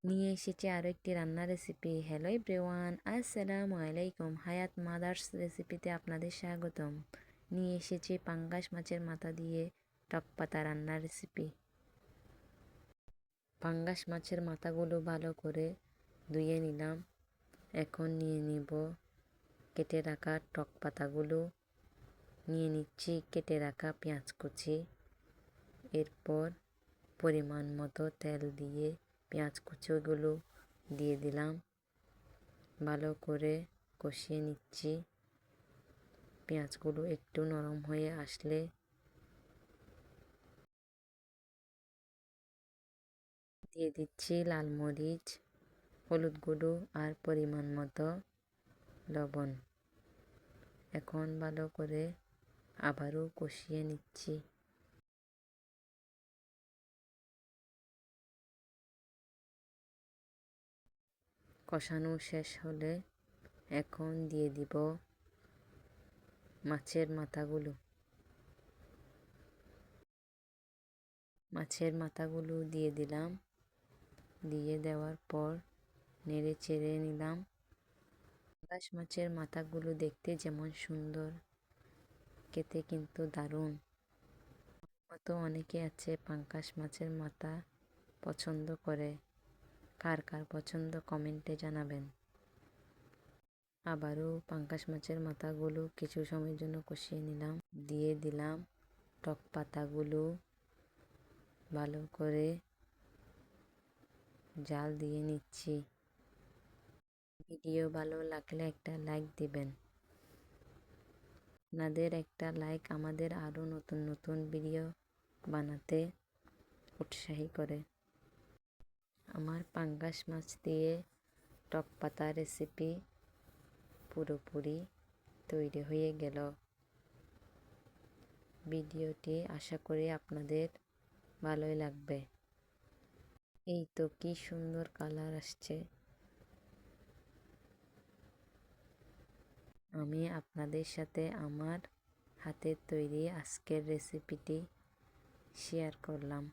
নিয়ে এসেছি আরও একটি রান্নার রেসিপি। হ্যালো এভরিওয়ান, আসসালামু আলাইকুম। হায়াত মাদার্স রেসিপিতে আপনাদের স্বাগতম। নিয়ে এসেছি পাঙ্গাস মাছের মাথা দিয়ে টক পাতা রান্নার রেসিপি। পাঙ্গাস মাছের মাথাগুলো ভালো করে ধুয়ে নিলাম। এখন নিয়ে নিব কেটে রাখা টক পাতাগুলো, নিয়ে নিচ্ছি কেটে রাখা পেঁয়াজ কুচি। এরপর পরিমাণ মতো তেল দিয়ে পেঁয়াজ কুচিগুলো দিয়ে দিলাম। ভালো করে কষিয়ে নিচ্ছি। পেঁয়াজগুলো একটু নরম হয়ে আসলে দিয়ে দিচ্ছি লাল মরিচ, হলুদ গুঁড়ো আর পরিমাণ মতো লবণ। এখন ভালো করে আবারও কষিয়ে নিচ্ছি। কষানো শেষ হলে এখন দিয়ে দিব মাছের মাথাগুলো। মাছের মাথাগুলো দিয়ে দিলাম। দিয়ে দেওয়ার পর নেড়ে চেড়ে নিলাম। পাঙ্গাস মাছের মাথাগুলো দেখতে যেমন সুন্দর, খেতে কিন্তু দারুণ। মতো অনেকে আছে পাঙ্গাস মাছের মাথা পছন্দ করে। কার কার পছন্দ কমেন্টে জানাবেন। আবারও পাঙ্গাস মাছের মাথাগুলো কিছু সময়ের জন্য কষিয়ে নিলাম। দিয়ে দিলাম টক পাতাগুলো। ভালো করে জাল দিয়ে নিচ্ছি। ভিডিও ভালো লাগলে একটা লাইক দিবেন। আপনাদের একটা লাইক আমাদের আরও নতুন নতুন ভিডিও বানাতে উৎসাহী করে। আমার পাঙ্গাস মাছ দিয়ে টক পাতা রেসিপি পুরোপুরি তৈরি হয়ে গেল। ভিডিওটি আশা করি আপনাদের ভালোই লাগবে। এই তো কি সুন্দর কালার আসছে। আমি আপনাদের সাথে আমার হাতের তৈরি আজকের রেসিপিটি শেয়ার করলাম।